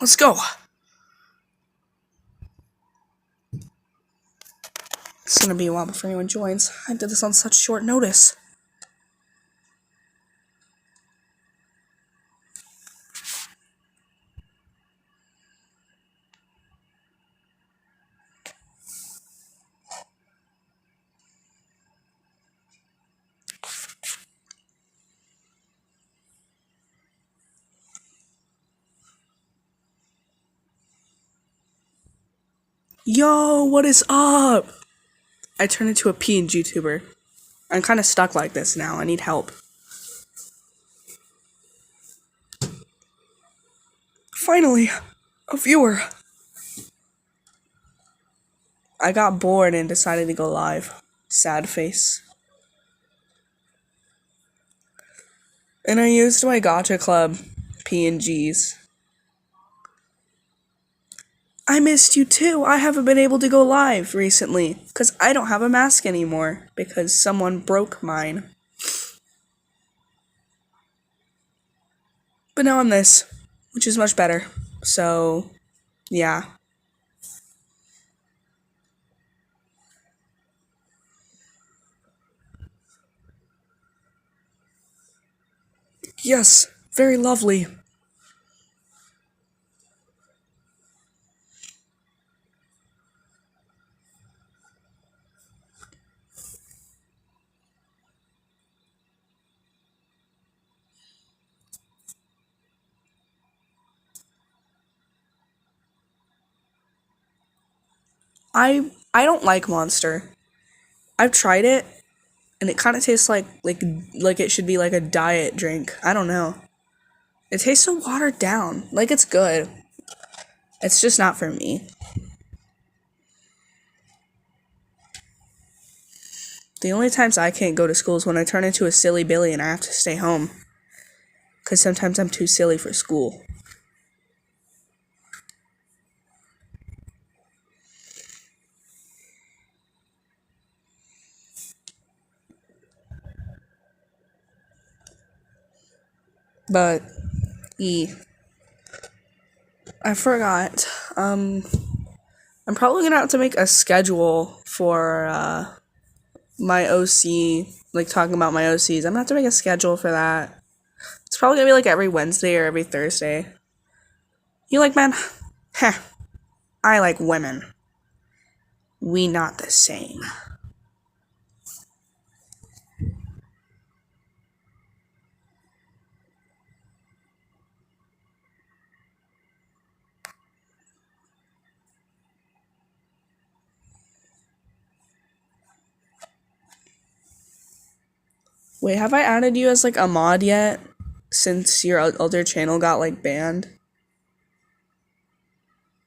Let's go. It's gonna be a while before anyone joins. I did this on such short notice. Yo, what is up? I turned into a PNGTUBER. I'm kind of stuck like this now. I need help. Finally, a viewer. I got bored and decided to go live. Sad face. And I used my Gacha Club PNGs. I missed you too. I haven't been able to go live recently because I don't have a mask anymore because someone broke mine. But now I'm this, which is much better. So, yeah. Yes, very lovely. I don't like Monster. I've tried it, and it kind of tastes like it should be like a diet drink. I don't know. It tastes so watered down. Like, it's good. It's just not for me. The only times I can't go to school is when I turn into a silly Billy and I have to stay home. Because sometimes I'm too silly for school. But, I forgot. I'm probably gonna have to make a schedule for, my OC, like, talking about my OCs. I'm gonna have to make a schedule for that. It's probably gonna be, like, every Wednesday or every Thursday. You like men? Heh. I like women. We not the same. Wait, have I added you as, like, a mod yet? Since your other channel got, like, banned?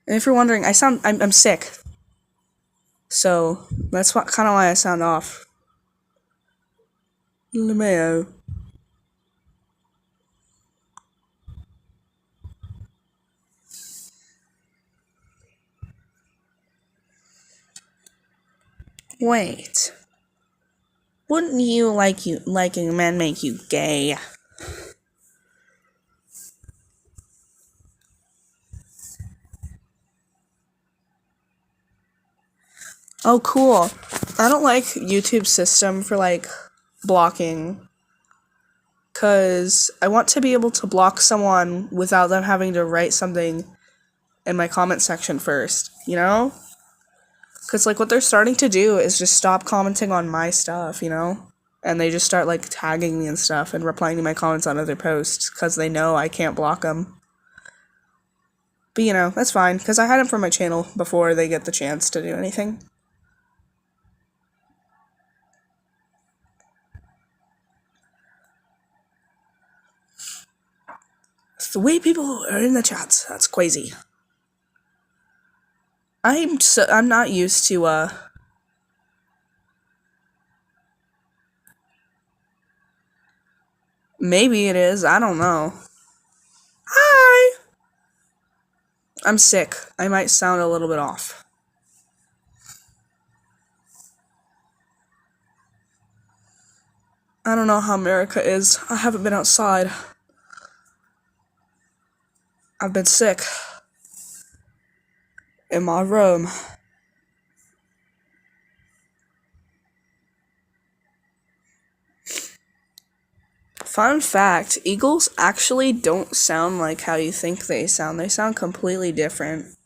And if you're wondering, I'm sick. So, that's kind of why I sound off. LeMayo. Wait. Wouldn't you liking men make you gay? Oh, cool. I don't like YouTube's system for, like, blocking. Because I want to be able to block someone without them having to write something in my comment section first, you know? Because, like, what they're starting to do is just stop commenting on my stuff, you know? And they just start, like, tagging me and stuff and replying to my comments on other posts because they know I can't block them. But, you know, that's fine, because I had them from my channel before they get the chance to do anything. It's the way people are in the chats. That's crazy. I'm not used to, maybe it is. I don't know. Hi! I'm sick. I might sound a little bit off. I don't know how America is. I haven't been outside. I've been sick. in my room. Fun fact, eagles actually don't sound like how you think they sound. They sound completely different.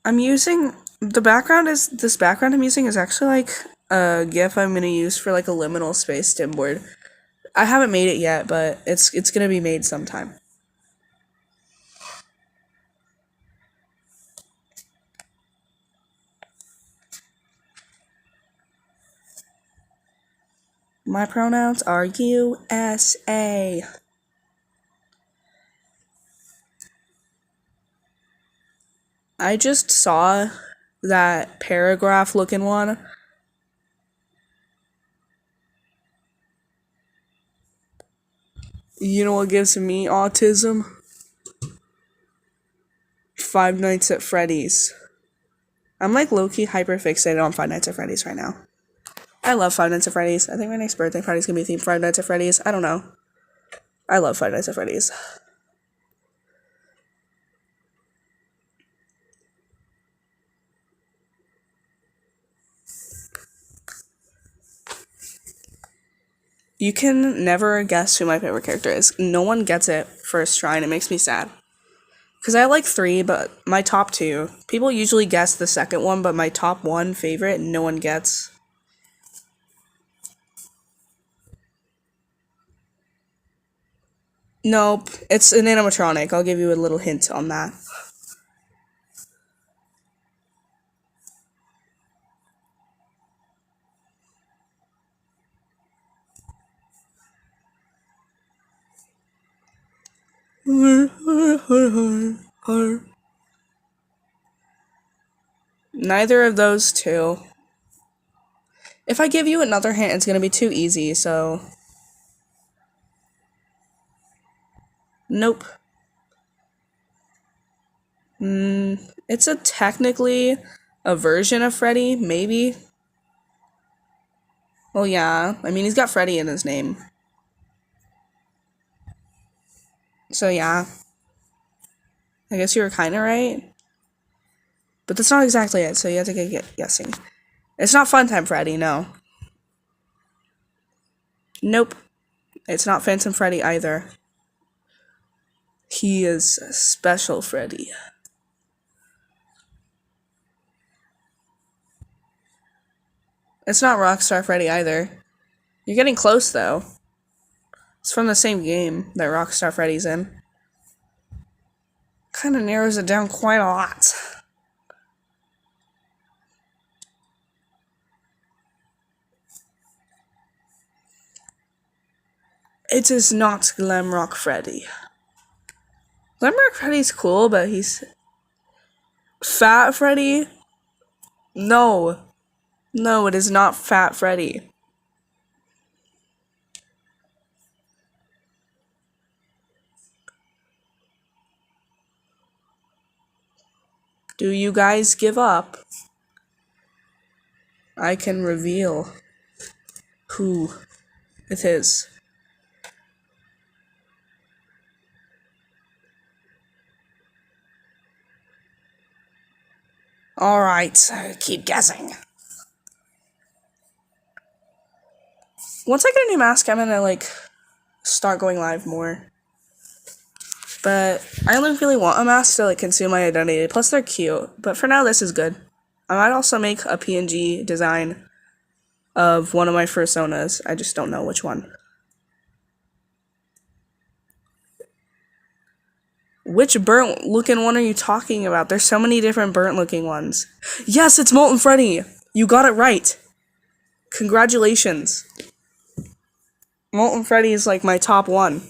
I'm using the background is this background I'm using is actually like a GIF I'm gonna use for like a liminal space dim board. I haven't made it yet, but it's gonna be made sometime. My pronouns are USA. I just saw that paragraph looking one. You know what gives me autism? Five Nights at Freddy's. I'm like low-key hyper-fixated on Five Nights at Freddy's right now. I love Five Nights at Freddy's. I think my next birthday party's gonna be themed Five Nights at Freddy's. I don't know. I love Five Nights at Freddy's. You can never guess who my favorite character is. No one gets it first try, and it makes me sad. Because I like three, but my top two. People usually guess the second one, but my top one favorite, no one gets. Nope, it's an animatronic. I'll give you a little hint on that. Neither of those two. If I give you another hint, it's gonna be too easy, so. Nope. It's technically a version of Freddy, maybe. Well, yeah. I mean, he's got Freddy in his name. So, yeah. I guess you were kind of right. But that's not exactly it, so you have to get guessing. It's not Funtime Freddy, no. Nope. It's not Phantom Freddy either. He is Special Freddy. It's not Rockstar Freddy either. You're getting close, though. It's from the same game that Rockstar Freddy's in. Kind of narrows it down quite a lot. It is not Glamrock Freddy. Glamrock Freddy's cool, but he's... Fat Freddy? No. No, it is not Fat Freddy. Do you guys give up? I can reveal who it is. Alright, keep guessing. Once I get a new mask, I'm gonna, start going live more. But I only really want a mask to, conceal my identity. Plus, they're cute. But for now, this is good. I might also make a PNG design of one of my personas. I just don't know which one. Which burnt-looking one are you talking about? There's so many different burnt-looking ones. Yes, it's Molten Freddy! You got it right! Congratulations. Molten Freddy is, my top one.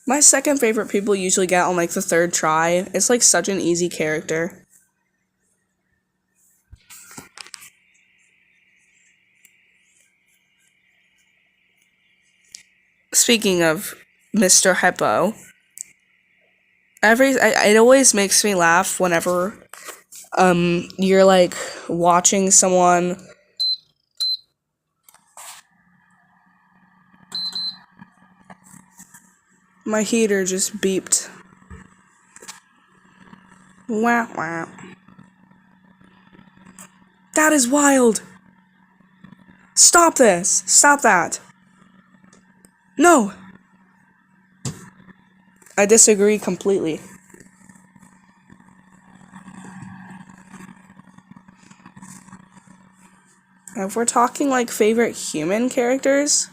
My second favorite people usually get on, the third try. It's, such an easy character. Speaking of Mr. Hippo, It always makes me laugh whenever you're like watching someone. My heater just beeped. Wow, wow. That is wild. Stop this. Stop that. No. I disagree completely. If we're talking like favorite human characters,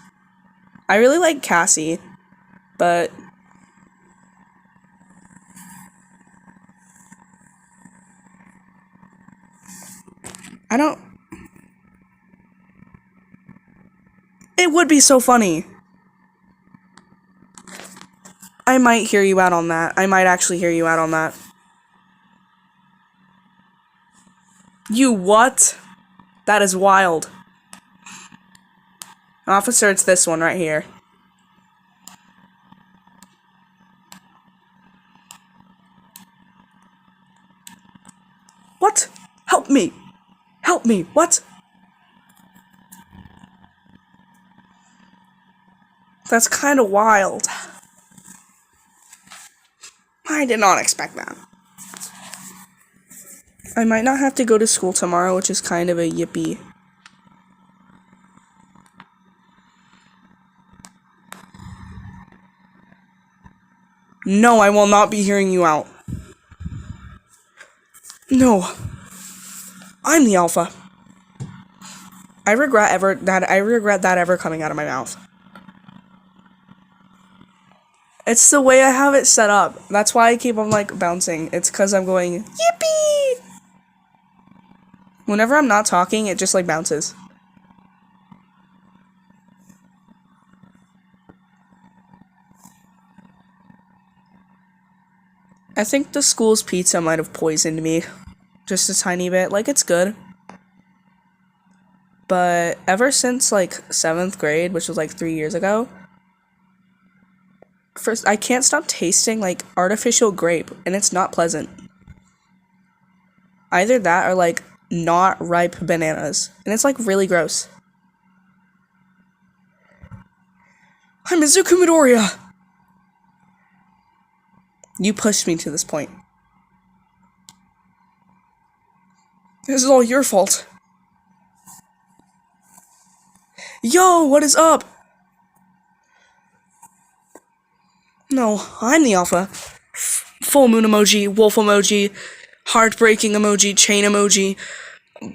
I really like Cassie, but I don't. It would be so funny. I might hear you out on that. I might actually hear you out on that. You what? That is wild. Officer, it's this one right here. What? Help me! Help me! What? That's kind of wild. I did not expect that. I might not have to go to school tomorrow, which is kind of a yippee. No, I will not be hearing you out. No. I'm the alpha. I regret that ever coming out of my mouth. It's the way I have it set up. That's why I keep on like bouncing. It's because I'm going yippee. Whenever I'm not talking, it just like bounces. I think the school's pizza might have poisoned me. Just a tiny bit. Like, it's good. But ever since like 7th grade, which was like 3 years ago, first I can't stop tasting like artificial grape, and it's not pleasant. Either that or like not ripe bananas, and it's like really gross. I'm Izuku Midoriya! You pushed me to this point. This is all your fault. Yo, what is up? No, I'm the alpha. Full moon emoji, wolf emoji, heartbreaking emoji, chain emoji,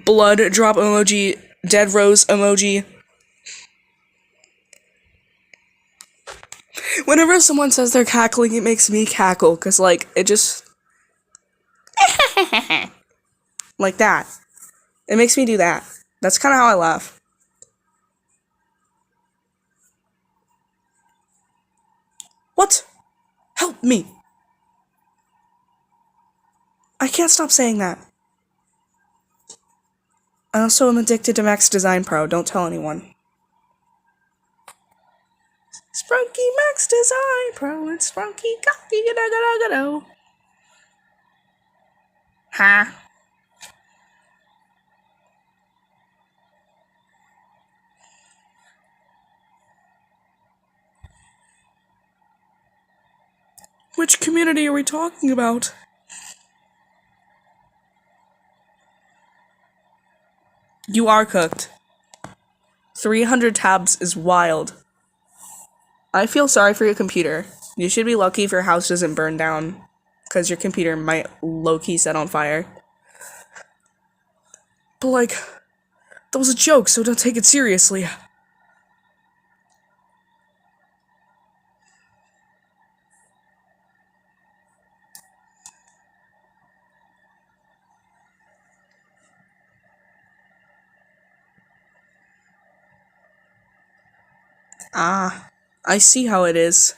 blood drop emoji, dead rose emoji. Whenever someone says they're cackling, it makes me cackle, because, like, it just... like that. It makes me do that. That's kind of how I laugh. What? Help me! I can't stop saying that. I also am addicted to Max Design Pro. Don't tell anyone. Sprunky Max Design Pro and Sprunky Cocky Gado. Huh? Which community are we talking about? You are cooked. 300 tabs is wild. I feel sorry for your computer. You should be lucky if your house doesn't burn down, because your computer might low-key set on fire. But like, that was a joke, so don't take it seriously. Ah, I see how it is.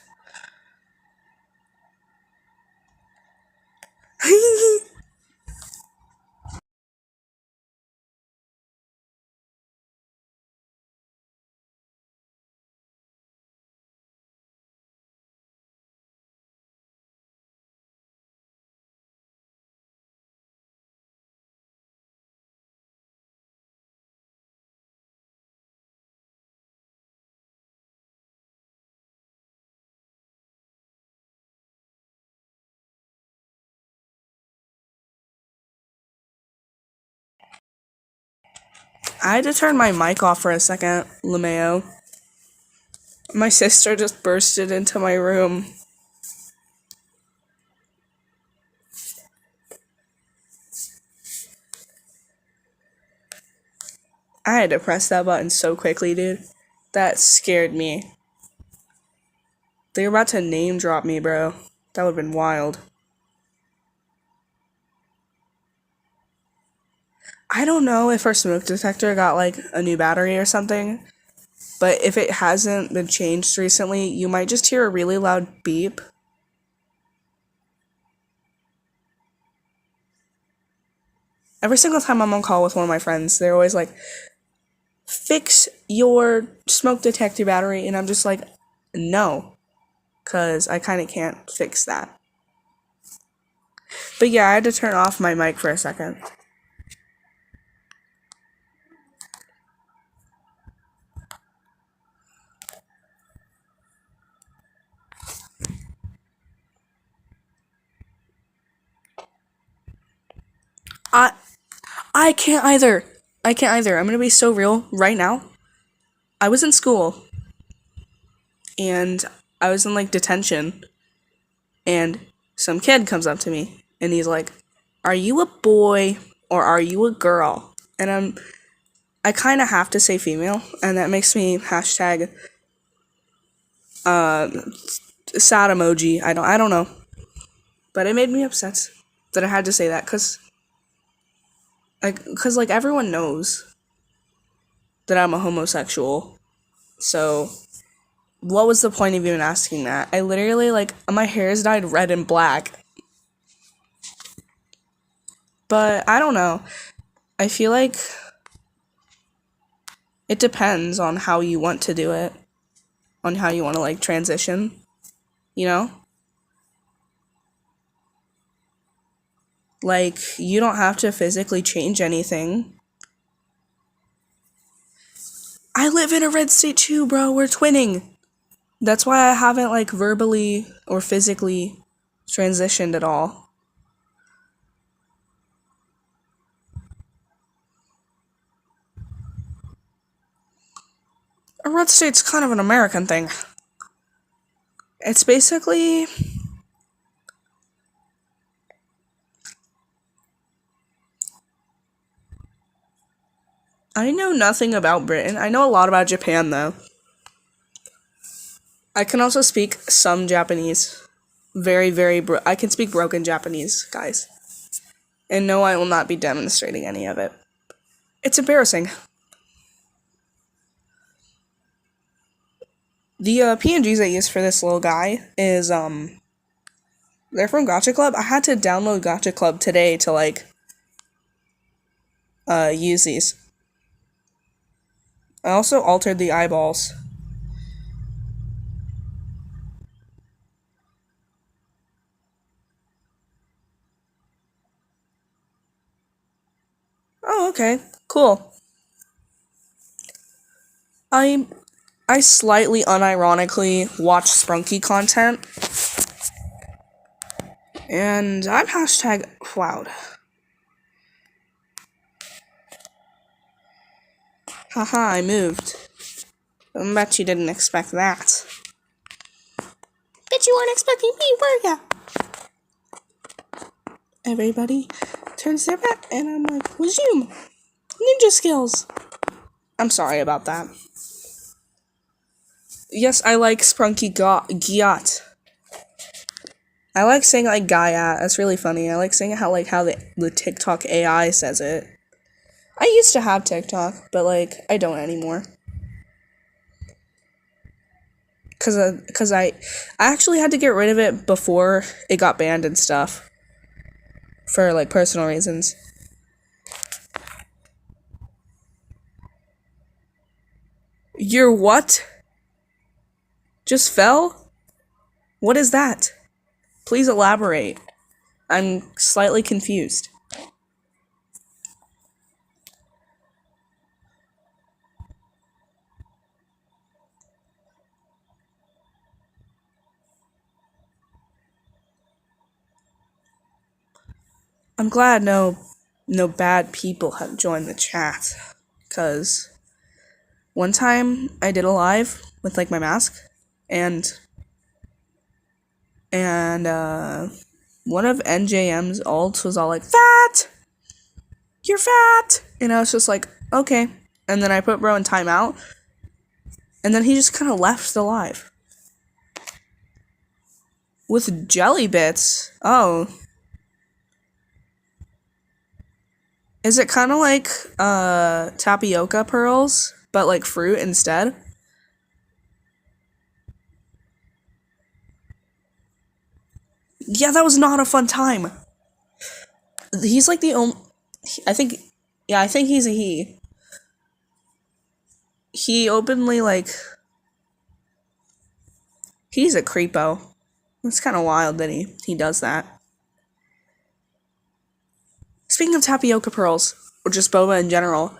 I had to turn my mic off for a second, 𝙾𝚕𝚒𝚒. My sister just bursted into my room. I had to press that button so quickly, dude. That scared me. They were about to name drop me, bro. That would've been wild. I don't know if our smoke detector got, like, a new battery or something, but if it hasn't been changed recently, you might just hear a really loud beep. Every single time I'm on call with one of my friends, they're always like, fix your smoke detector battery, and I'm just like, no, because I kind of can't fix that. But yeah, I had to turn off my mic for a second. I can't either. I can't either. I'm gonna be so real right now. I was in school, and I was in, like, detention, and some kid comes up to me, and he's like, are you a boy or are you a girl? And I kind of have to say female, and that makes me hashtag sad emoji. I don't know, but it made me upset that I had to say that, cause everyone knows that I'm a homosexual. So what was the point of even asking that? I literally, like, my hair is dyed red and black. But I don't know. I feel like it depends on how you want to do it, on how you want to, like, transition, you know? Like, you don't have to physically change anything. I live in a red state too, bro. We're twinning. That's why I haven't, like, verbally or physically transitioned at all. A red state's kind of an American thing. It's basically... I know nothing about Britain. I know a lot about Japan, though. I can also speak some Japanese. I can speak broken Japanese, guys. And no, I will not be demonstrating any of it. It's embarrassing. The PNGs I use for this little guy is, they're from Gotcha Club. I had to download Gotcha Club today to, like, use these. I also altered the eyeballs. Oh, okay. Cool. I slightly unironically watch Spunky content. And I'm hashtag wowed. Haha, I moved. I bet you didn't expect that. Bet you weren't expecting me, were ya? Everybody turns their back, and I'm like, resume. Ninja skills. I'm sorry about that. Yes, I like Sprunky Giat. I like saying, like, Gaiat. That's really funny. I like saying how the TikTok AI says it. I used to have TikTok, but, like, I don't anymore. Cause I actually had to get rid of it before it got banned and stuff. For, like, personal reasons. Your what? Just fell? What is that? Please elaborate. I'm slightly confused. I'm glad no bad people have joined the chat. because one time I did a live with like my mask, and one of NJM's alts was all like, "Fat, you're fat," and I was just like, okay. And then I put bro in timeout, and then he just kind of left the live with jelly bits. Oh, is it kind of like tapioca pearls, but like fruit instead? Yeah, that was not a fun time. He's like the only. I think. Yeah, I think he's a he. He openly like. He's a creepo. It's kind of wild that he does that. Speaking of tapioca pearls, or just boba in general,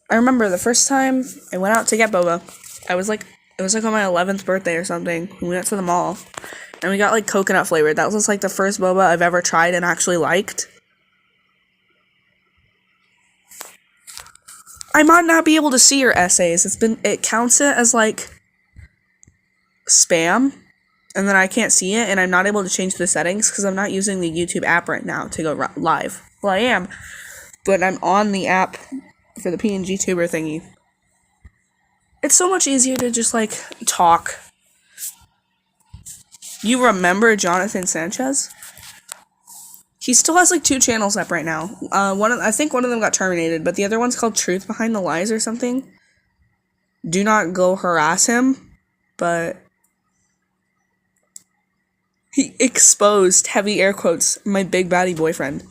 I remember the first time I went out to get boba. It was like on my 11th birthday or something. We went to the mall, and we got like coconut flavored. That was like the first boba I've ever tried and actually liked. I might not be able to see your essays. It counts it as like spam, and then I can't see it, and I'm not able to change the settings because I'm not using the YouTube app right now to go live. Well, I am, but I'm on the app for the PNGTUBER thingy. It's so much easier to just like talk. You remember Jonathan Sanchez? He still has like 2 channels up right now. I think one of them got terminated, but the other one's called Truth Behind the Lies or something. Do not go harass him, but he exposed, heavy air quotes, my big baddie boyfriend.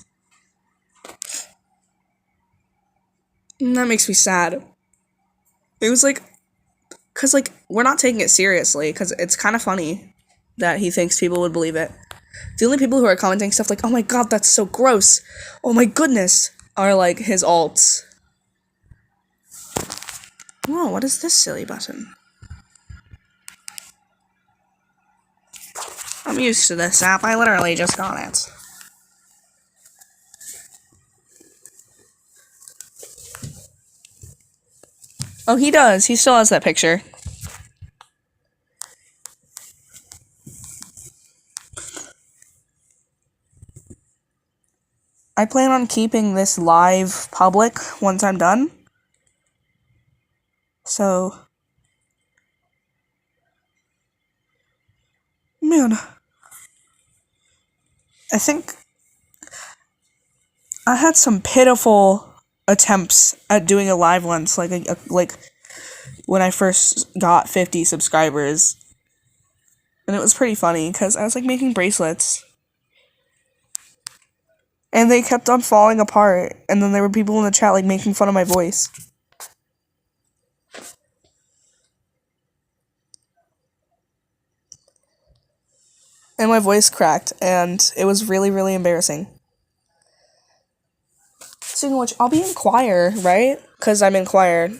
And that makes me sad. It was like, cause like we're not taking it seriously, cause it's kind of funny that he thinks people would believe it. The only people who are commenting stuff like, "Oh my god, that's so gross," "Oh my goodness," are like his alts. Whoa, what is this silly button? I'm used to this app. I literally just got it. Oh, he does. He still has that picture. I plan on keeping this live public once I'm done. So, man, I think I had some pitiful attempts at doing a live once, like when I first got 50 subscribers, and it was pretty funny because I was like making bracelets, and they kept on falling apart, and then there were people in the chat like making fun of my voice. And my voice cracked, and it was really, really embarrassing. Speaking of which, I'll be in choir, right? Because I'm in choir.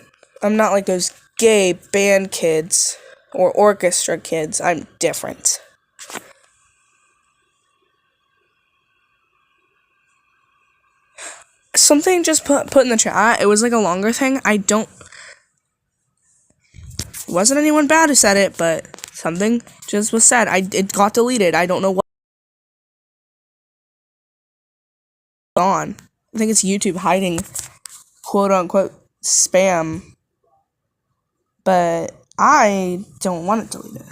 I'm not like those gay band kids or orchestra kids. I'm different. Something just put in the chat. It was like a longer thing. Wasn't anyone bad who said it, but something just was said. It got deleted. I don't know what on. I think it's YouTube hiding quote unquote spam. But I don't want it deleted.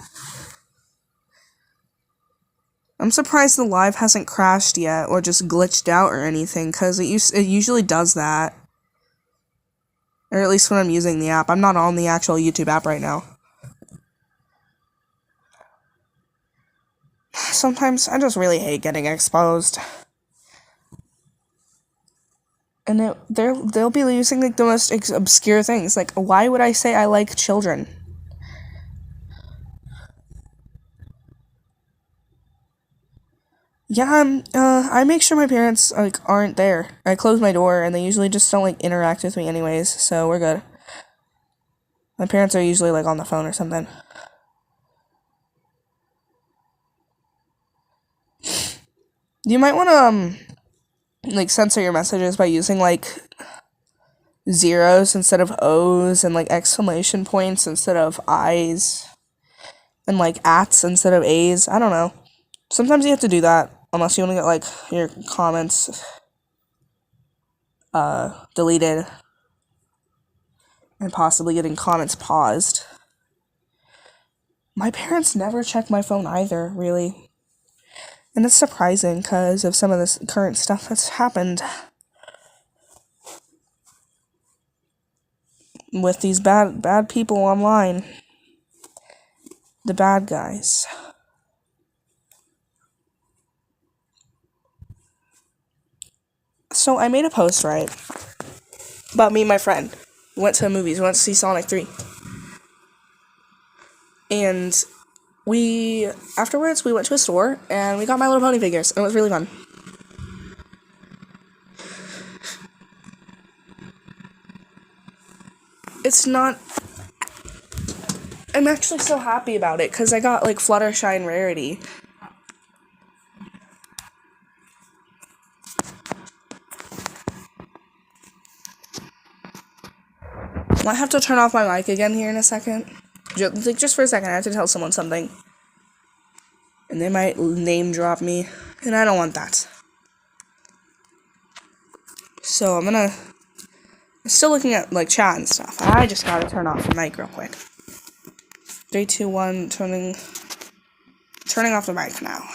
I'm surprised the live hasn't crashed yet or just glitched out or anything, because it usually does that. Or at least when I'm using the app. I'm not on the actual YouTube app right now. Sometimes I just really hate getting exposed. And they'll be using like the most obscure things. Like, why would I say I like children? Yeah, I make sure my parents like aren't there. I close my door, and they usually just don't like interact with me anyways, so we're good. My parents are usually like on the phone or something. You might want to like censor your messages by using like zeros instead of O's, and like exclamation points instead of I's, and like ats instead of A's. I don't know. Sometimes you have to do that unless you want to get like your comments deleted and possibly getting comments paused. My parents never check my phone either, really. And it's surprising because of some of this current stuff that's happened with these bad people online. The bad guys. So I made a post, right, about me and my friend. We went to the movies. We went to see Sonic 3. And afterwards, we went to a store, and we got My Little Pony figures, and it was really fun. I'm actually so happy about it, because I got, like, Fluttershy and Rarity. I have to turn off my mic again here in a second. Just for a second, I have to tell someone something. And they might name drop me, and I don't want that. So I'm still looking at, like, chat and stuff. I just gotta turn off the mic real quick. 3, 2, 1, turning off the mic now.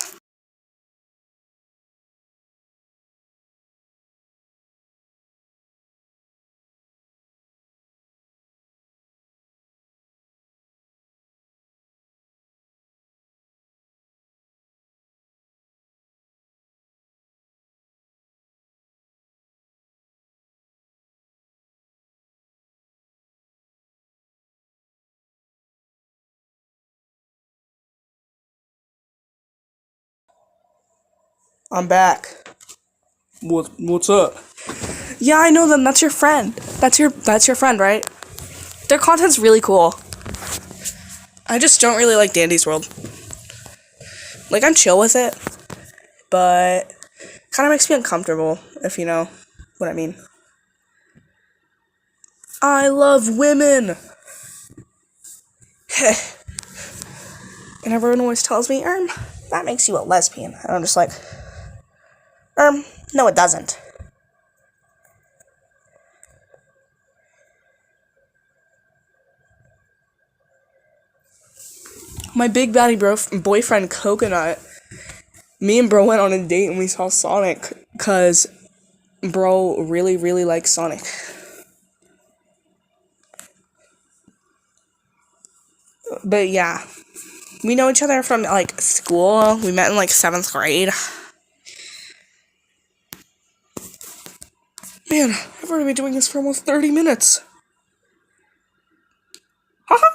I'm back. What's up? Yeah, I know them. That's your friend. That's your friend, right? Their content's really cool. I just don't really like Dandy's World. Like, I'm chill with it, but kind of makes me uncomfortable, if you know what I mean. I love women. And everyone always tells me, that makes you a lesbian. And I'm just like, no it doesn't. My big baddie boyfriend, Coconut, me and bro went on a date and we saw Sonic, because bro really, really likes Sonic. But yeah, we know each other from, like, school. We met in, like, 7th grade. Man, I've already been doing this for almost 30 minutes. Haha.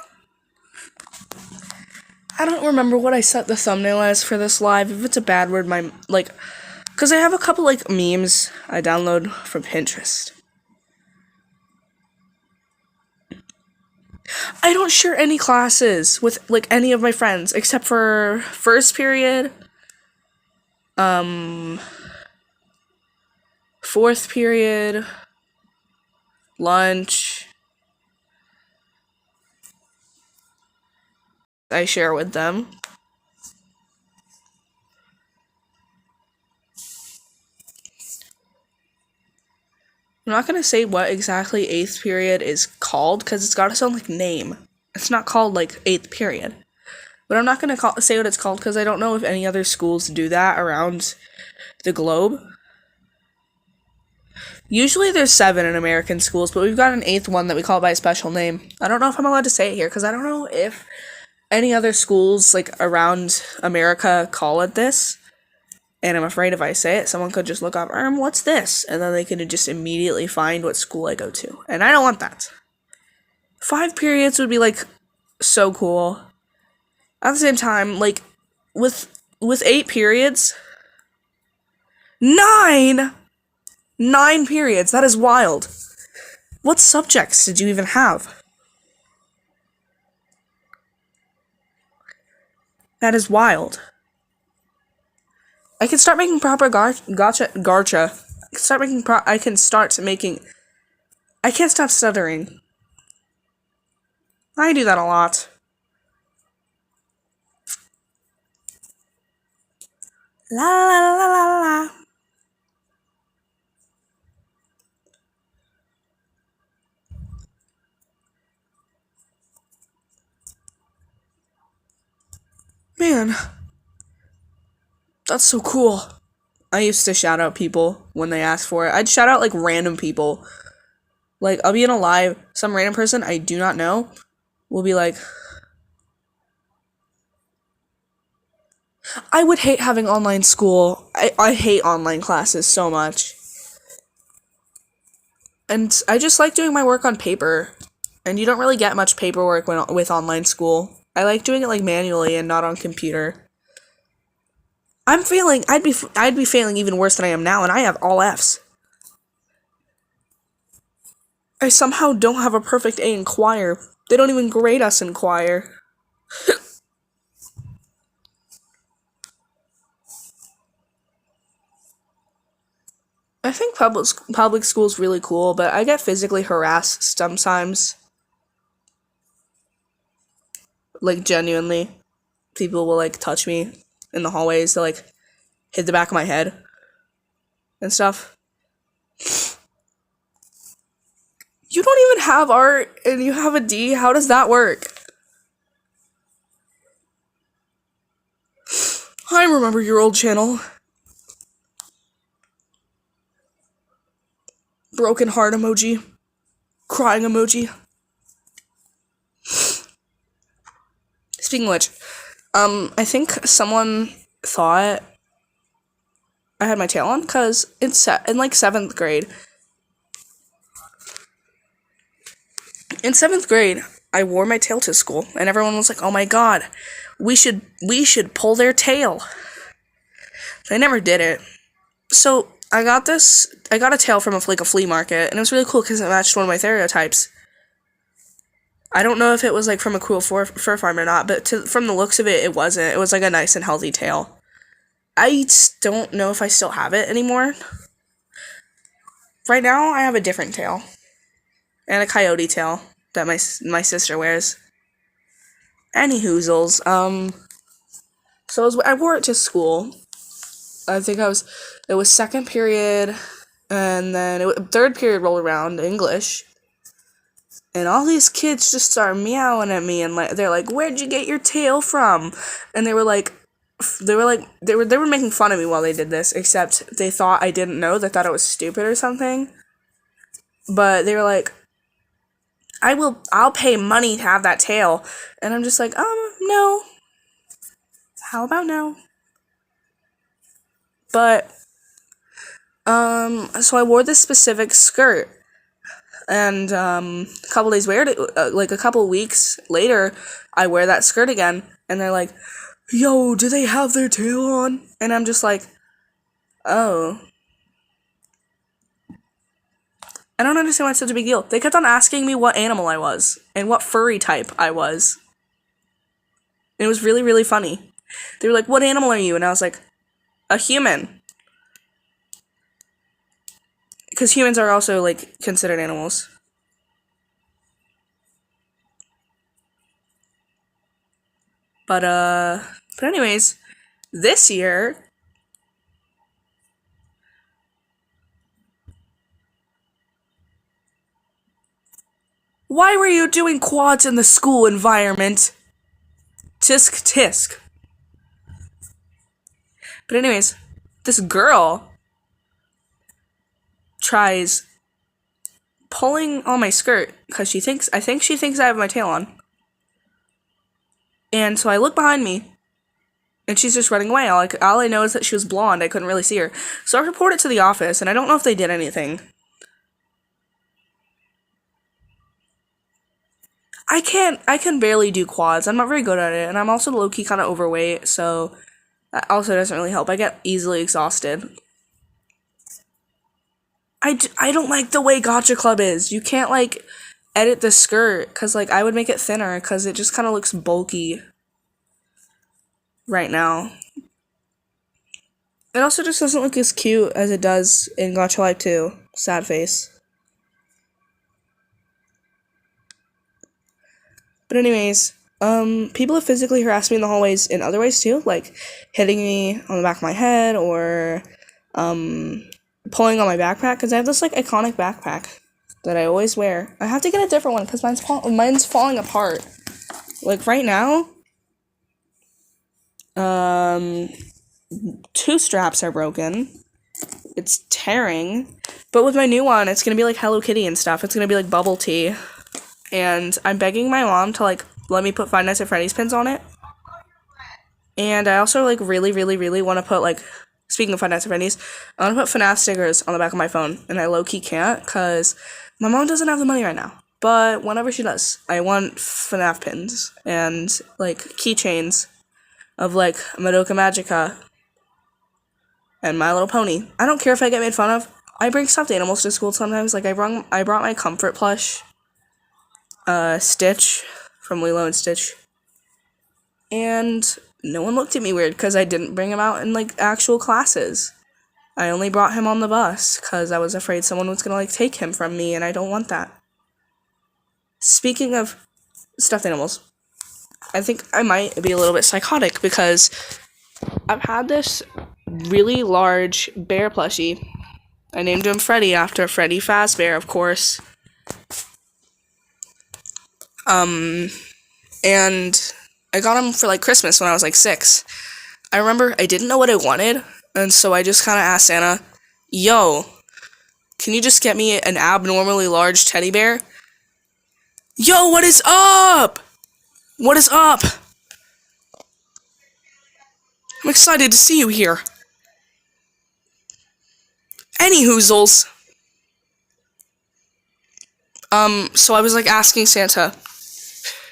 I don't remember what I set the thumbnail as for this live. If it's a bad word, because I have a couple, like, memes I download from Pinterest. I don't share any classes with, like, any of my friends, except for first period, fourth period, lunch. I share with them. I'm not gonna say what exactly 8th period is called, because it's gotta sound like name. It's not called, like, 8th period. But I'm not gonna say what it's called, because I don't know if any other schools do that around the globe. Usually there's 7 in American schools, but we've got an 8th one that we call by a special name. I don't know if I'm allowed to say it here, because I don't know if any other schools, like, around America call it this. And I'm afraid if I say it, someone could just look up, what's this? And then they could just immediately find what school I go to. And I don't want that. 5 periods would be, like, so cool. At the same time, like, with 8 periods, 9 periods, that is wild. What subjects did you even have? That is wild. I can start making proper I can start making I can't stop stuttering. I do that a lot. La la la la la. Man, that's so cool. I used to shout out people when they asked for it. I'd shout out like random people. Like, I'll be in a live, some random person I do not know will be like, I would hate having online school. I hate online classes so much. And I just like doing my work on paper. And you don't really get much paperwork with online school. I like doing it like manually and not on computer. I'd be failing even worse than I am now, and I have all Fs. I somehow don't have a perfect A in choir. They don't even grade us in choir. I think public school's really cool, but I get physically harassed sometimes. Like, genuinely. People will, like, touch me in the hallways to, like, hit the back of my head and stuff. You don't even have art and you have a D? How does that work? I remember your old channel. Broken heart emoji. Crying emoji. Speaking of which, I think someone thought I had my tail on, because in like 7th grade. In 7th grade, I wore my tail to school, and everyone was like, oh my god, we should pull their tail. I never did it. So, I got a tail from a flea market, and it was really cool because it matched one of my stereotypes. I don't know if it was like from a cool fur farm or not, but from the looks of it, it wasn't. It was like a nice and healthy tail. I don't know if I still have it anymore. Right now, I have a different tail. And a coyote tail that my sister wears. Anyhoozles, so I wore it to school. I think it was 2nd period, and then 3rd period rolled around, English. And all these kids just started meowing at me, and they're like, "Where'd you get your tail from?" And they were making fun of me while they did this, except they thought I didn't know. They thought it was stupid or something. But they were like, I'll pay money to have that tail. And I'm just like, no. How about no? But, so I wore this specific skirt. And, a couple days later, like a couple weeks later, I wear that skirt again. And they're like, yo, do they have their tail on? And I'm just like, oh. I don't understand why it's such a big deal. They kept on asking me what animal I was and what furry type I was. It was really, really funny. They were like, what animal are you? And I was like, a human. Because humans are also, like, considered animals. But anyways, this year, why were you doing quads in the school environment? Tisk tisk. But anyways, this girl tries pulling on my skirt because I think she thinks I have my tail on. And so I look behind me, and she's just running away. All I know is that she was blonde. I couldn't really see her. So I reported to the office, and I don't know if they did anything. I can barely do quads. I'm not very good at it, and I'm also low-key kind of overweight, so that also doesn't really help. I get easily exhausted. I don't like the way Gotcha Club is. You can't, like, edit the skirt, because, like, I would make it thinner, because it just kind of looks bulky right now. It also just doesn't look as cute as it does in Gotcha Life 2. Sad face. But anyways, people have physically harassed me in the hallways in other ways too, like hitting me on the back of my head or pulling on my backpack, because I have this like iconic backpack that I always wear. I have to get a different one because mine's falling apart. Like right now, 2 straps are broken. It's tearing. But with my new one, it's gonna be like Hello Kitty and stuff. It's gonna be like bubble tea. And I'm begging my mom to like let me put Five Nights at Freddy's pins on it. And I also like really, really, really want to put like, speaking of Five Nights at Freddy's, I want to put FNAF stickers on the back of my phone. And I low-key can't because my mom doesn't have the money right now. But whenever she does, I want FNAF pins and like keychains of like Madoka Magica and My Little Pony. I don't care if I get made fun of. I bring stuffed animals to school sometimes. Like I brought my Comfort plush, Stitch from Lilo and Stitch, and no one looked at me weird because I didn't bring him out in like actual classes. I only brought him on the bus because I was afraid someone was gonna like take him from me, and I don't want that. Speaking of stuffed animals, I think I might be a little bit psychotic because I've had this really large bear plushie. I named him Freddy after Freddy Fazbear, of course. And I got him for like Christmas when I was like 6. I remember I didn't know what I wanted, and so I just kind of asked Santa, "Yo, can you just get me an abnormally large teddy bear?" "Yo, what is up? What is up? I'm excited to see you here." Any hoozles. So I was like asking Santa,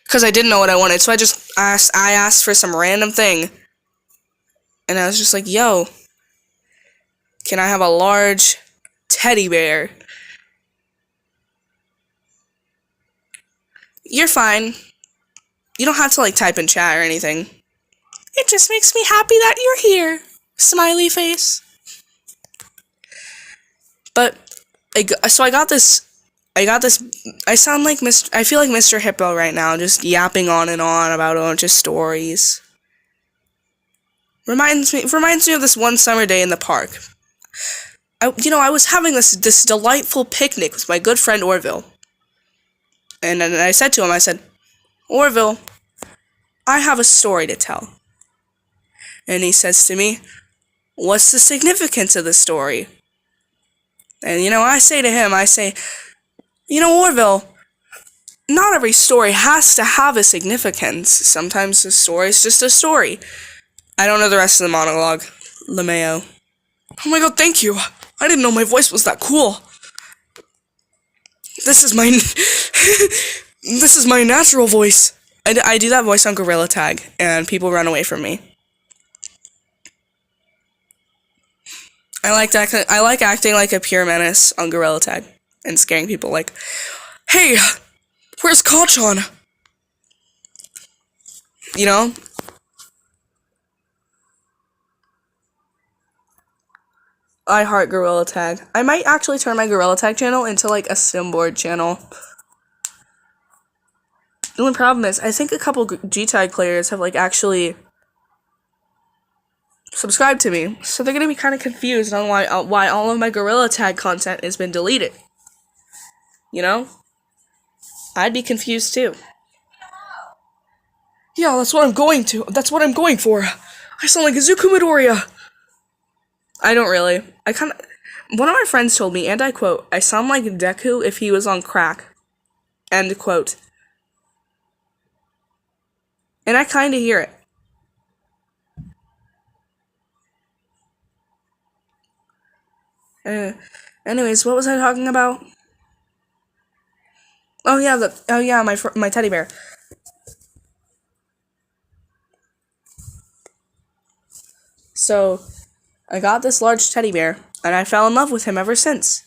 because I didn't know what I wanted, so I asked for some random thing, and I was just like, "Yo, can I have a large teddy bear?" "You're fine. You don't have to like type in chat or anything. It just makes me happy that you're here." Smiley face. But I got this. I sound like I feel like Mr. Hippo right now, just yapping on and on about a bunch of stories. Reminds me of this one summer day in the park. I was having this delightful picnic with my good friend Orville. And then I said to him, "Orville, I have a story to tell." And he says to me, "What's the significance of the story?" And, I say to him, "Orville, not every story has to have a significance. Sometimes a story is just a story." I don't know the rest of the monologue. LeMayo. "Oh my god, thank you. I didn't know my voice was that cool. This is my this is my natural voice." I do that voice on Gorilla Tag, and people run away from me. I like acting like a pure menace on Gorilla Tag and scaring people like, "Hey, where's Kachan?" I heart Gorilla Tag. I might actually turn my Gorilla Tag channel into like a Simboard channel. The only problem is, I think a couple G-Tag players have like actually subscribed to me, so they're gonna be kind of confused on why all of my Gorilla Tag content has been deleted. I'd be confused too. "Yeah, that's what I'm going for. I sound like Izuku Midoriya." I don't really. One of my friends told me, and I quote, "I sound like Deku if he was on crack." End quote. And I kinda hear it. Anyways, what was I talking about? Oh yeah, my teddy bear. So, I got this large teddy bear, and I fell in love with him ever since.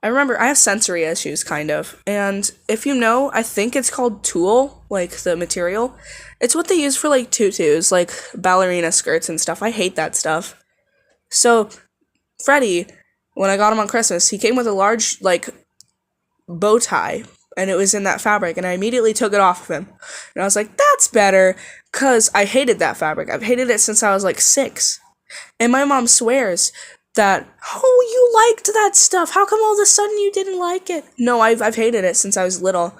I remember I have sensory issues, kind of, and if you know, I think it's called tulle, like the material. It's what they use for like tutus, like ballerina skirts and stuff. I hate that stuff. So, Freddy, when I got him on Christmas, he came with a large, like, bow tie, and it was in that fabric, and I immediately took it off of him. And I was like, that's better, because I hated that fabric. I've hated it since I was like 6. And my mom swears that, oh, you liked that stuff. How come all of a sudden you didn't like it? No, I've hated it since I was little.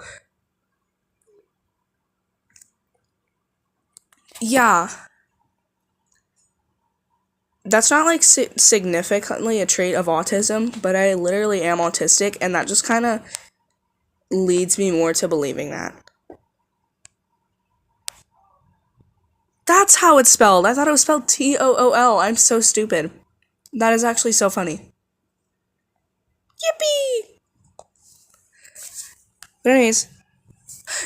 Yeah. That's not like significantly a trait of autism, but I literally am autistic, and that just kind of leads me more to believing that. That's how it's spelled. I thought it was spelled Tool. I'm so stupid. That is actually so funny. Yippee! But anyways,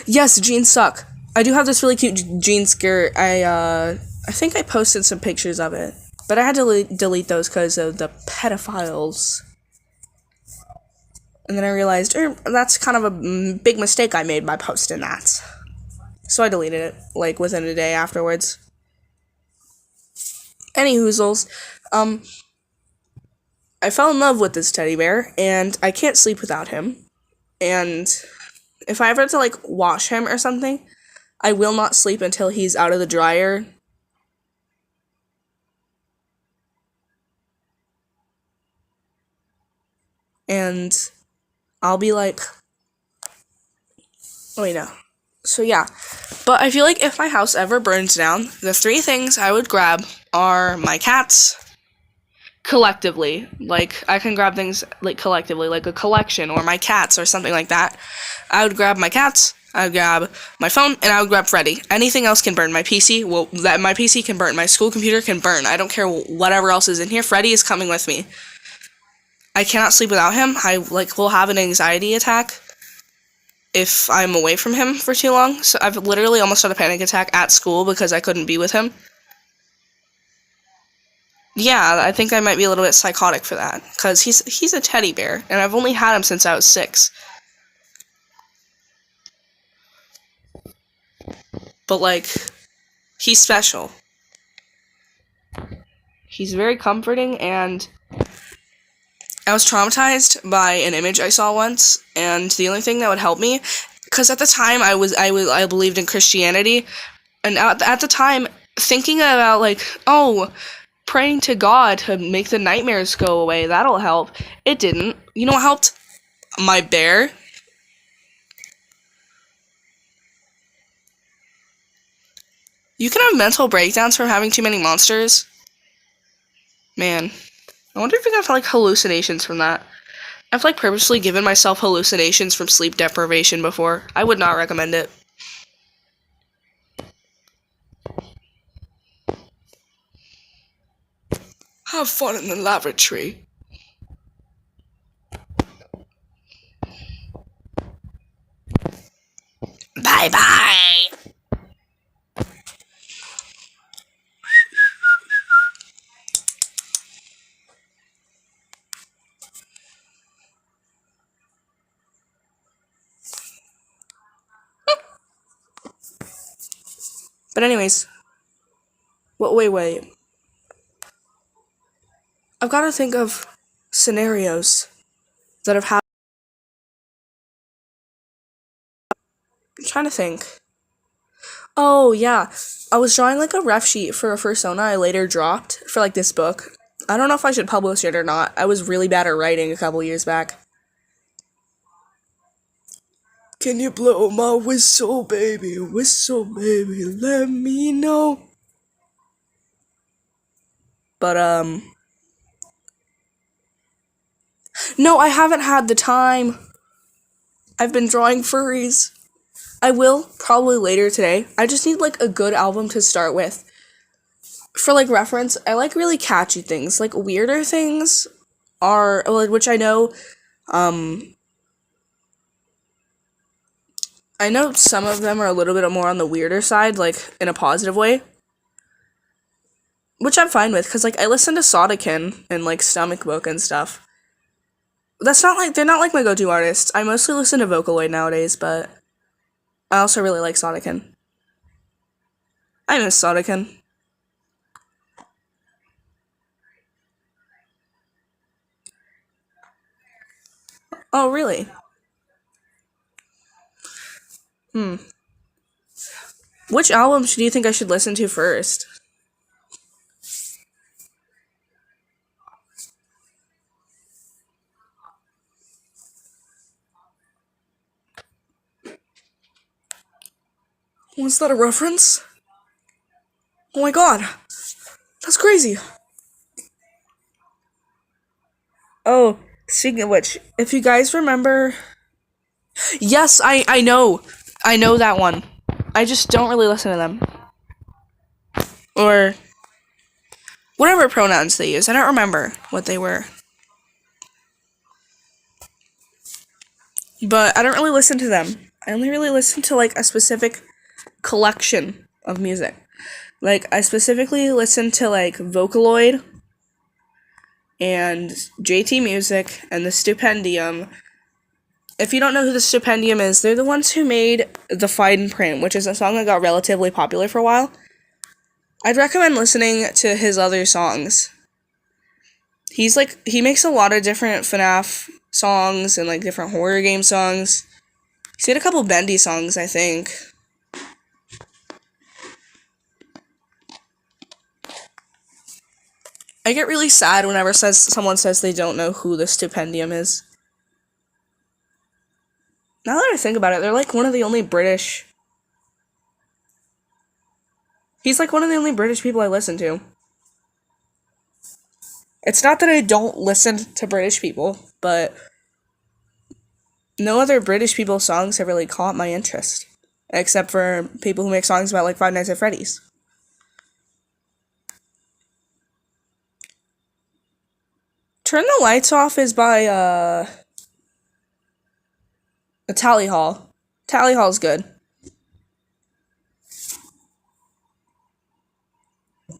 yes, jeans suck. I do have this really cute jean skirt. I think I posted some pictures of it, but I had to delete those because of the pedophiles. And then I realized, that's kind of a big mistake I made by posting that. So I deleted it, like, within a day afterwards. Any hoozles, I fell in love with this teddy bear, and I can't sleep without him. And if I ever have to, like, wash him or something, I will not sleep until he's out of the dryer. And I'll be like, oh wait, no. So yeah, but I feel like if my house ever burns down, the 3 things I would grab are my cats, collectively. Like, I can grab things, like, collectively, like a collection, or my cats, or something like that. I would grab my cats, I would grab my phone, and I would grab Freddy. Anything else can burn. My PC, my PC can burn. My school computer can burn. I don't care whatever else is in here. Freddy is coming with me. I cannot sleep without him. I, like, will have an anxiety attack if I'm away from him for too long. So I've literally almost had a panic attack at school because I couldn't be with him. Yeah, I think I might be a little bit psychotic for that, because he's a teddy bear, and I've only had him since I was 6. But, like, he's special. He's very comforting, and I was traumatized by an image I saw once, and the only thing that would help me, because at the time I believed in Christianity, and at the time, thinking about, like, oh, praying to God to make the nightmares go away, that'll help. It didn't. You know what helped? My bear. You can have mental breakdowns from having too many monsters. Man, I wonder if I've had, like, hallucinations from that. I've, like, purposely given myself hallucinations from sleep deprivation before. I would not recommend it. Have fun in the lavatory. Bye-bye! But anyways. Wait. I've got to think of scenarios that have happened. I'm trying to think. Oh, yeah. I was drawing, like, a ref sheet for a persona I later dropped for, like, this book. I don't know if I should publish it or not. I was really bad at writing a couple years back. Can you blow my whistle, baby? Whistle, baby, let me know. But, no, I haven't had the time. I've been drawing furries. I will, probably later today. I just need, like, a good album to start with. For, like, reference, I like really catchy things. Like, weirder things are, which I know some of them are a little bit more on the weirder side, like, in a positive way. Which I'm fine with, because, like, I listen to Sodakin and, like, Stomach Book and stuff. They're not, like, my go-to artists. I mostly listen to Vocaloid nowadays, but I also really like Sodakin. I miss Sodakin. Oh, really? Hmm. Which albums do you think I should listen to first? Was that a reference? Oh my god. That's crazy. Oh, speaking of which, if you guys remember, yes, I know. I know that one. I just don't really listen to them. Or whatever pronouns they use. I don't remember what they were. But I don't really listen to them. I only really listen to like a specific collection of music. Like I specifically listen to like Vocaloid and JT Music and the Stupendium. If you don't know who the Stupendium is, they're the ones who made the ~𝙾𝚕𝚒𝚒, which is a song that got relatively popular for a while. I'd recommend listening to his other songs. He makes a lot of different FNAF songs and like different horror game songs. He's made a couple bendy songs, I think. I get really sad whenever someone says they don't know who the Stupendium is. Now that I think about it, they're like one of the only British. He's like one of the only British people I listen to. It's not that I don't listen to British people, but no other British people's songs have really caught my interest. Except for people who make songs about like Five Nights at Freddy's. Turn the Lights Off is by Tally Hall. Tally Hall's good.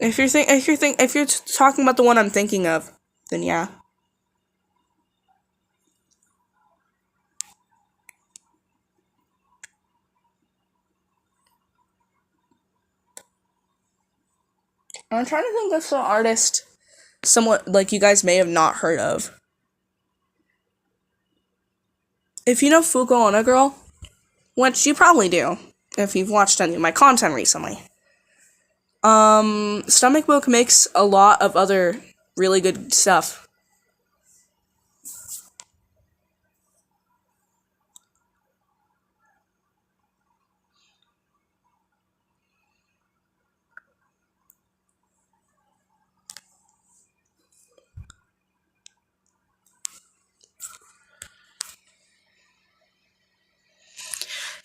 If you're talking about the one I'm thinking of, then yeah. I'm trying to think of some artist somewhat like you guys may have not heard of. If you know Fukuona Girl, which you probably do if you've watched any of my content recently. Stomach Book makes a lot of other really good stuff.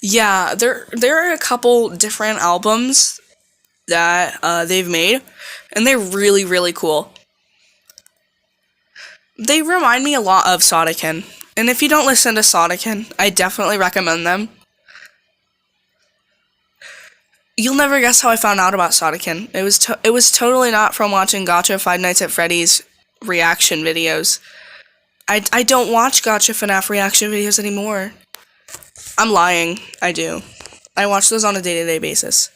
Yeah, there are a couple different albums that they've made, and they're really really cool. They remind me a lot of Sodakin, and if you don't listen to Sodakin, I definitely recommend them. You'll never guess how I found out about Sodakin. It was totally not from watching Gotcha Five Nights at Freddy's reaction videos. I don't watch Gotcha FNAF reaction videos anymore. I'm lying. I do. I watch those on a day-to-day basis.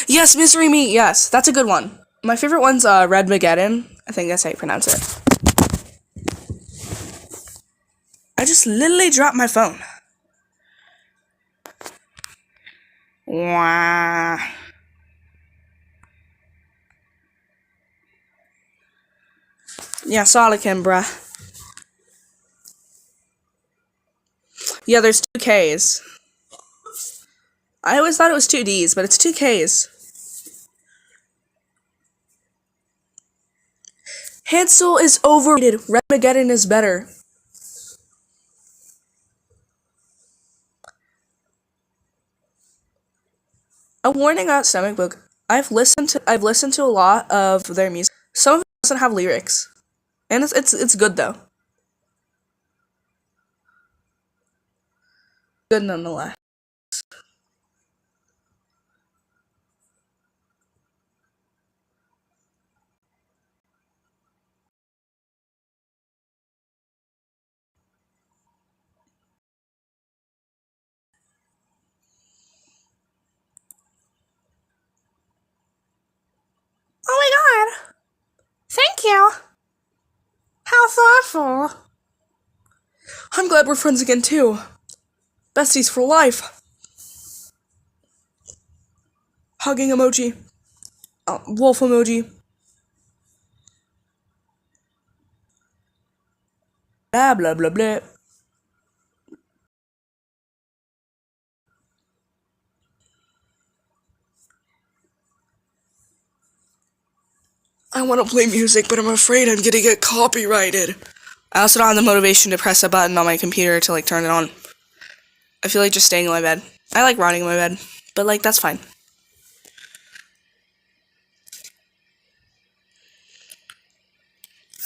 Yes, Misery Meat, yes. That's a good one. My favorite one's ~Red-Mageddon. I think that's how you pronounce it. I just literally dropped my phone. Wah. Yeah, Solican, bruh. Yeah, there's two Ks. I always thought it was two Ds, but it's two Ks. Hansel is overrated. Red-Mageddon is better. A warning about Stomach Book. I've listened to a lot of their music. Some of it doesn't have lyrics. And it's good though. Good nonetheless. Oh my god! Thank you! How thoughtful! I'm glad we're friends again too. Besties for life. Hugging emoji. Wolf emoji. Blah blah blah blah. I want to play music, but I'm afraid I'm gonna get copyrighted. I also don't have the motivation to press a button on my computer to, like, turn it on. I feel like just staying in my bed. I like rotting in my bed, but, like, that's fine.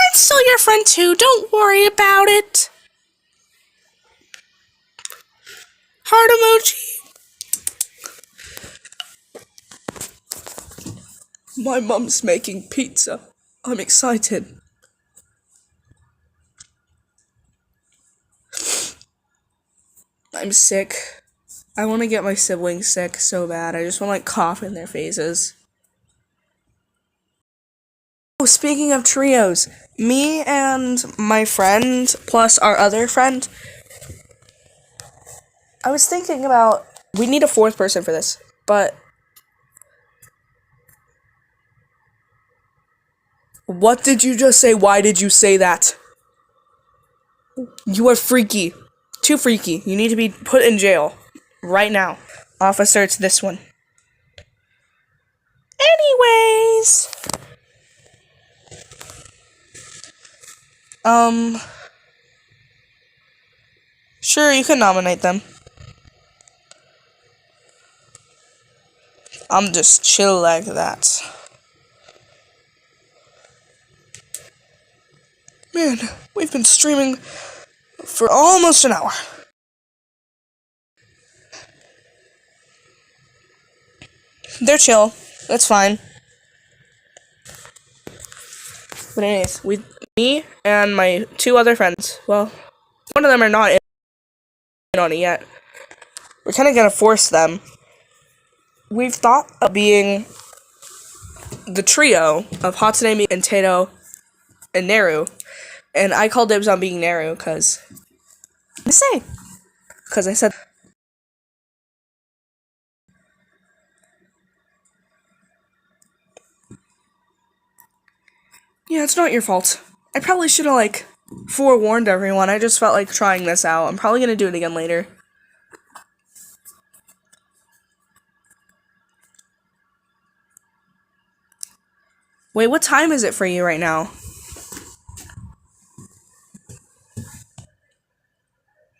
I'm still your friend too, don't worry about it. Heart emoji. My mom's making pizza. I'm excited. I'm sick. I want to get my siblings sick so bad. I just want to, like, cough in their faces. Oh, speaking of trios, me and my friend, plus our other friend, I was thinking about, we need a fourth person for this, but what did you just say? Why did you say that? You are freaky. Too freaky. You need to be put in jail. Right now. Officer, it's this one. Anyways. Sure, you can nominate them. I'm just chill like that. Man, we've been streaming for almost an hour. They're chill. That's fine. But anyways, me and my two other friends, well, one of them are not in on it yet. We're kind of gonna force them. We've thought of being the trio of Hatsune and Tato and Neru. And I called dibs on being Neru because I said yeah, it's not your fault. I probably should have, like, forewarned everyone. I just felt like trying this out. I'm probably gonna do it again later. Wait, what time is it for you right now?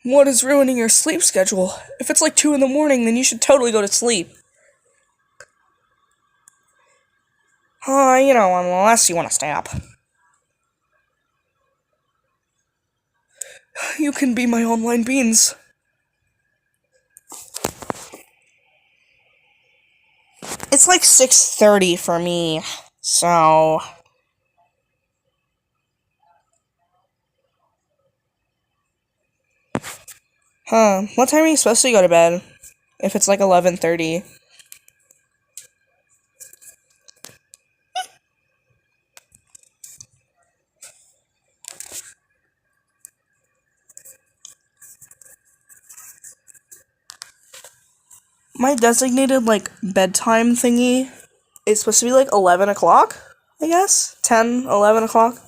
What is ruining your sleep schedule? If it's like 2 in the morning, then you should totally go to sleep. Unless you want to stay up. You can be my online beans. It's like 6:30 for me, so... What time are you supposed to go to bed? If it's like 11:30. My designated, like, bedtime thingy is supposed to be like 11 o'clock, I guess? 10, 11 o'clock?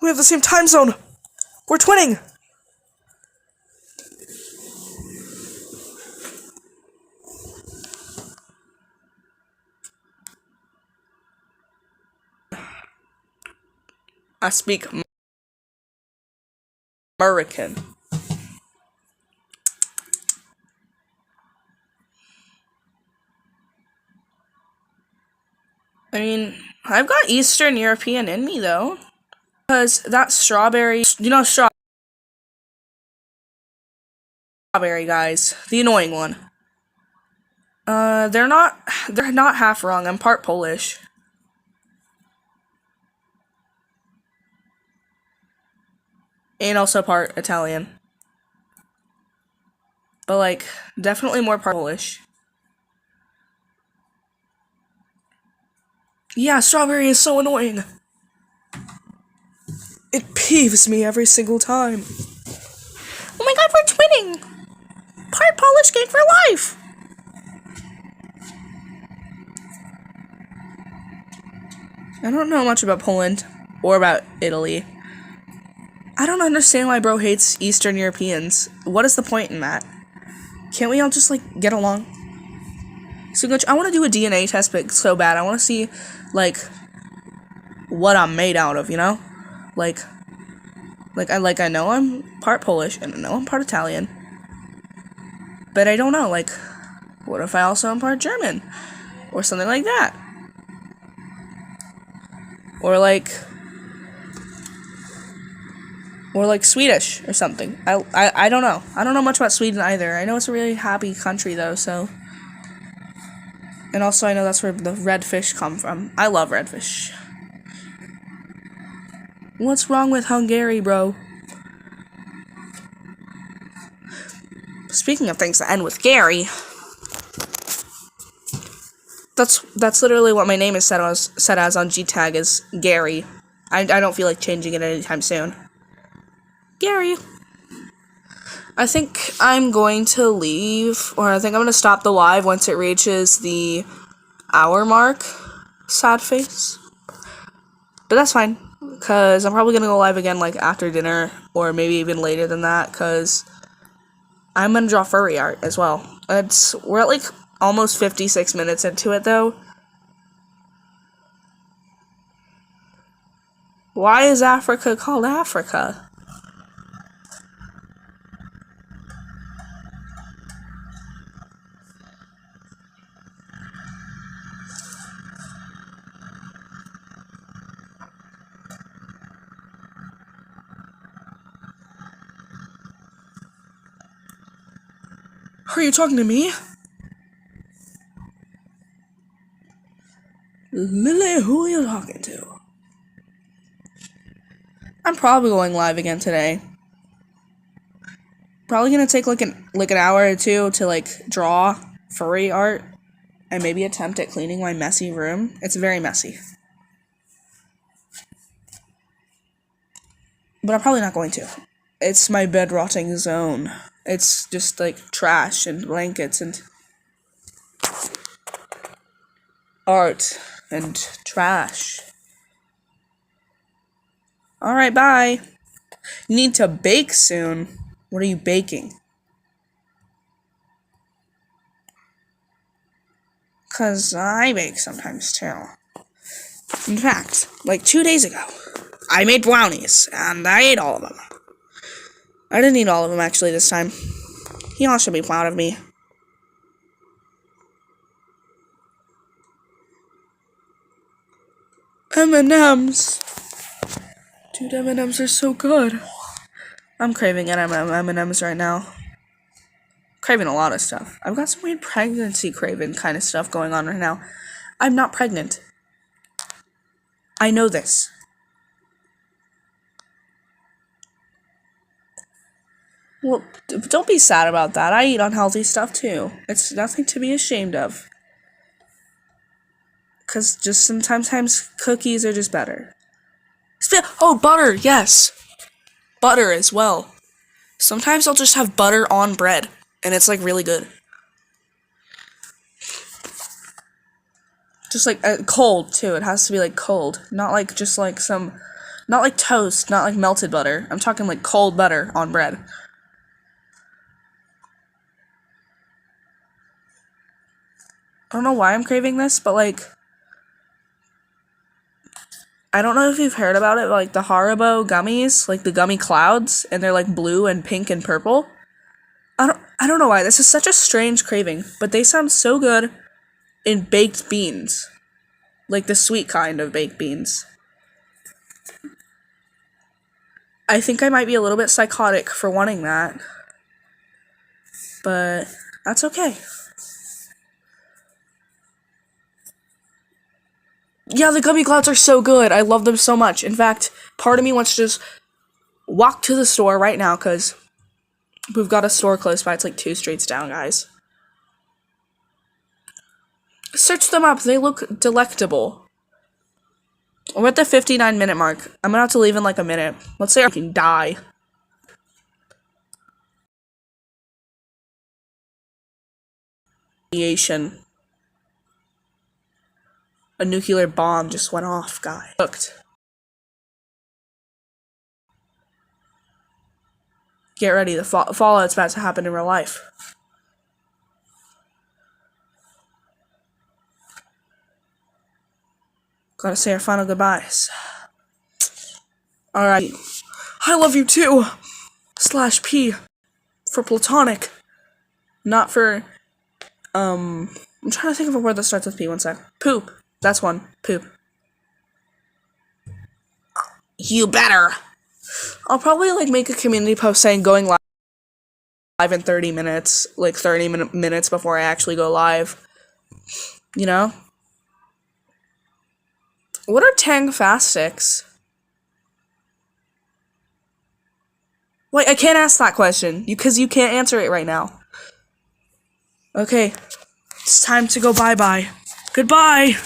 We have the same time zone! We're twinning! I speak American. I mean, I've got Eastern European in me, though. Because that strawberry, strawberry guys, the annoying one. They're not half wrong. I'm part Polish. And also part Italian. But, like, definitely more part Polish. Yeah, strawberry is so annoying. It peeves me every single time. Oh my god, we're twinning! Part Polish game for life! I don't know much about Poland or about Italy. I don't understand why bro hates Eastern Europeans. What is the point in that? Can't we all just, like, get along? So, I want to do a DNA test, but so bad. I want to see, like, what I'm made out of, you know? Like I know I'm part Polish, and I know I'm part Italian. But I don't know, like, what if I also am part German? Or something like that. Or like Swedish or something. I don't know. I don't know much about Sweden either. I know it's a really happy country though, so. And also I know that's where the red fish come from. I love red fish. What's wrong with Hungary, bro? Speaking of things that end with Gary, that's literally what my name is set as on GTAG is Gary. I don't feel like changing it anytime soon. Gary. I think I'm going to leave, or I think I'm going to stop the live once it reaches the hour mark. Sad face. But that's fine, because I'm probably going to go live again, like, after dinner, or maybe even later than that, because I'm going to draw furry art as well. We're at, like, almost 56 minutes into it, though. Why is Africa called Africa? Are you talking to me? Lily, who are you talking to? I'm probably going live again today. Probably gonna take like an hour or two to like draw furry art and maybe attempt at cleaning my messy room. It's very messy. But I'm probably not going to. It's my bed rotting zone. It's just like trash and blankets and art and trash. Alright, bye. You need to bake soon. What are you baking? Cause I bake sometimes too. In fact, like 2 days ago, I made brownies, and I ate all of them. I didn't eat all of them actually this time. Y'all should be proud of me. M&M's. Dude, M&M's are so good. I'm craving M&M's right now. Craving a lot of stuff. I've got some weird pregnancy craving kind of stuff going on right now. I'm not pregnant. I know this. Well, don't be sad about that. I eat unhealthy stuff too. It's nothing to be ashamed of. Because just sometimes cookies are just better. Oh, butter, yes. Butter as well. Sometimes I'll just have butter on bread, and it's like really good. Just like cold too. It has to be like cold, not like just like not like toast, not like melted butter. I'm talking like cold butter on bread. I don't know why I'm craving this, but like, I don't know if you've heard about it, but like the Haribo gummies, like the gummy clouds, and they're like blue and pink and purple. I don't know why. This is such a strange craving, but they sound so good in baked beans. Like the sweet kind of baked beans. I think I might be a little bit psychotic for wanting that. But that's okay. Yeah, the gummy clouds are so good. I love them so much. In fact, part of me wants to just walk to the store right now, because we've got a store close by. It's like 2 streets down, guys. Search them up. They look delectable. We're at the 59-minute mark. I'm gonna have to leave in like a minute. Let's say I can die. Radiation. A nuclear bomb just went off, guy. Hooked. Get ready, the fallout's about to happen in real life. Gotta say our final goodbyes. Alright. I love you too! /P for platonic. Not for, I'm trying to think of a word that starts with P, one sec. Poop. That's one. Poop. You better! I'll probably, like, make a community post saying going live in 30 minutes. Like, 30 minutes before I actually go live. You know? What are Tang fast sticks? Wait, I can't ask that question. Because you can't answer it right now. Okay. It's time to go bye-bye. Goodbye!